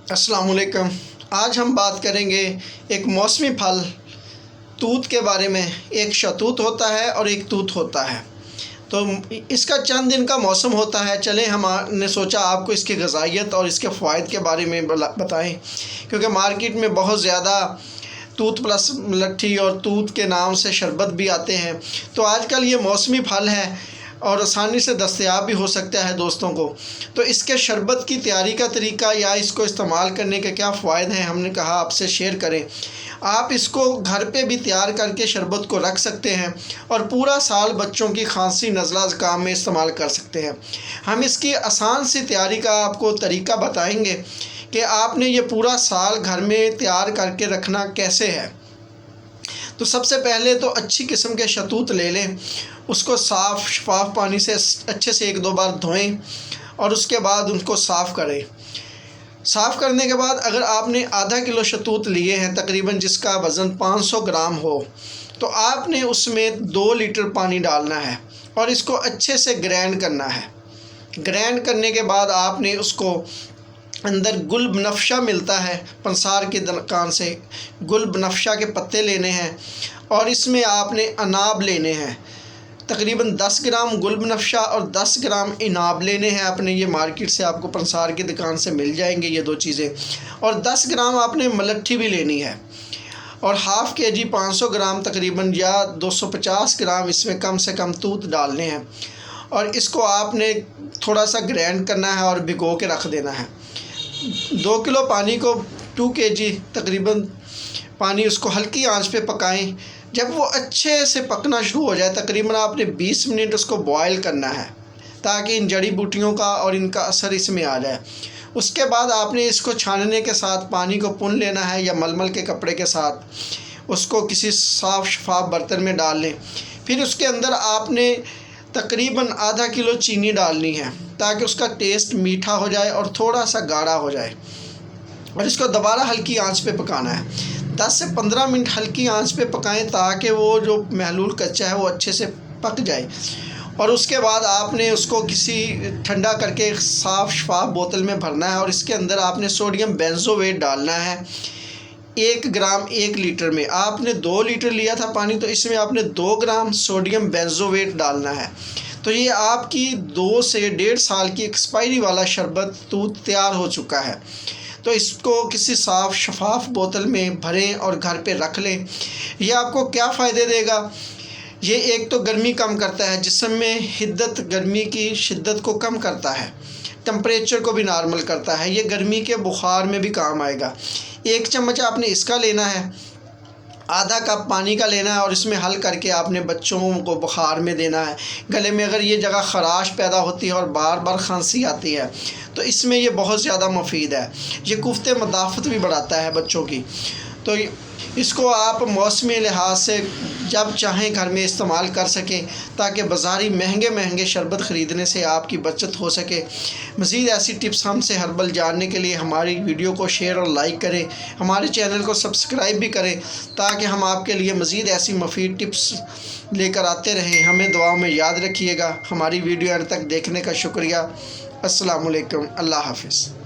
अस्सलाम वालेकुम। आज हम बात करेंगे एक मौसमी फल तूत के बारे में। एक शतूत होता है और एक तूत होता है। तो इसका चंद दिन का मौसम होता है। चलें, हमने सोचा आपको इसकी ग़िज़ाइयत और इसके फ़वाइद के बारे में बताएं, क्योंकि मार्केट में बहुत ज़्यादा तूत प्लस लट्ठी और तूत के नाम से शरबत भी आते हैं। तो आजकल ये मौसमी फल है और आसानी से दस्तयाब भी हो सकता है दोस्तों को। तो इसके शरबत की तैयारी का तरीका या इसको इस्तेमाल करने के क्या फ़ायदे हैं, हमने कहा आपसे शेयर करें। आप इसको घर पे भी तैयार करके शरबत को रख सकते हैं और पूरा साल बच्चों की खांसी नज़ला ज़ुकाम में इस्तेमाल कर सकते हैं। हम इसकी आसान सी तैयारी का आपको तरीका बताएंगे कि आपने ये पूरा साल घर में तैयार करके रखना कैसे है। तो सबसे पहले तो अच्छी किस्म के शतूत ले लें, उसको साफ़ शफाफ पानी से अच्छे से 1-2 बार धोएं और उसके बाद उनको साफ़ करें। साफ़ करने के बाद अगर आपने आधा किलो शतूत लिए हैं तकरीबन, जिसका वज़न 500 ग्राम हो, तो आपने उसमें 2 लीटर पानी डालना है और इसको अच्छे से ग्राइंड करना है। ग्राइंड करने के बाद आपने उसको अंदर गुल बनफशा मिलता है पंसार की दुकान से, गुल बनफशा के पत्ते लेने हैं और इसमें आपने अनाब लेने हैं। तकरीबन 10 ग्राम गुल बनफशा और 10 ग्राम इनाब लेने हैं अपने। ये मार्केट से आपको पंसार की दुकान से मिल जाएंगे ये 2 चीज़ें। और 10 ग्राम आपने मलट्ठी भी लेनी है और हाफ़ केजी 500 ग्राम तकरीबन या 250 ग्राम इसमें कम से कम तूत डालने हैं और इसको आपने थोड़ा सा ग्राइंड करना है और भिगो के रख देना है। 2 किलो पानी को 2 केजी तकरीबन पानी, उसको हल्की आंच पे पकाएं। जब वो अच्छे से पकना शुरू हो जाए, तकरीबन आपने 20 मिनट उसको बॉयल करना है ताकि इन जड़ी बूटियों का और इनका असर इसमें आ जाए। उसके बाद आपने इसको छानने के साथ पानी को पुन लेना है या मलमल के कपड़े के साथ उसको किसी साफ़ शफाफ बर्तन में डाल लें। फिर उसके अंदर आपने तकरीबन आधा किलो चीनी डालनी है ताकि उसका टेस्ट मीठा हो जाए और थोड़ा सा गाढ़ा हो जाए और इसको दोबारा हल्की आंच पे पकाना है। 10 से 15 मिनट हल्की आंच पे पकाएं ताकि वो जो महलूल कच्चा है वो अच्छे से पक जाए। और उसके बाद आपने उसको किसी ठंडा करके साफ़ शफाफ बोतल में भरना है और इसके अंदर आपने सोडियम बेंजोएट डालना है 1 ग्राम 1 लीटर में। आपने 2 लीटर लिया था पानी, तो इसमें आपने 2 ग्राम सोडियम बेंजोएट डालना है। तो ये आपकी 2 से 1.5 साल की एक्सपायरी वाला शरबत तूत तैयार हो चुका है। तो इसको किसी साफ़ शफाफ बोतल में भरें और घर पे रख लें। ये आपको क्या फ़ायदे देगा? ये एक तो गर्मी कम करता है, जिस्म में हिद्दत, गर्मी की शिद्दत को कम करता है, टेम्परेचर को भी नॉर्मल करता है। ये गर्मी के बुखार में भी काम आएगा। 1 चम्मच आपने इसका लेना है, आधा कप पानी का लेना है और इसमें हल करके आपने बच्चों को बुखार में देना है। गले में अगर ये जगह ख़राश पैदा होती है और बार बार खांसी आती है तो इसमें ये बहुत ज़्यादा मुफीद है। ये कुफ्ते मदाफ़त भी बढ़ाता है बच्चों की। तो इसको आप मौसमी लिहाज से जब चाहें घर में इस्तेमाल कर सकें ताकि बाज़ारी महंगे शरबत ख़रीदने से आपकी बचत हो सके। मज़ीद ऐसी टिप्स हमसे हर्बल जानने के लिए हमारी वीडियो को शेयर और लाइक करें, हमारे चैनल को सब्सक्राइब भी करें ताकि हम आपके लिए मज़ीद ऐसी मुफीद टिप्स लेकर आते रहें। हमें दुआओं में याद रखिएगा। हमारी वीडियो अंत तक देखने का शुक्रिया। अस्सलाम वालेकुम। अल्लाह हाफ़िज़।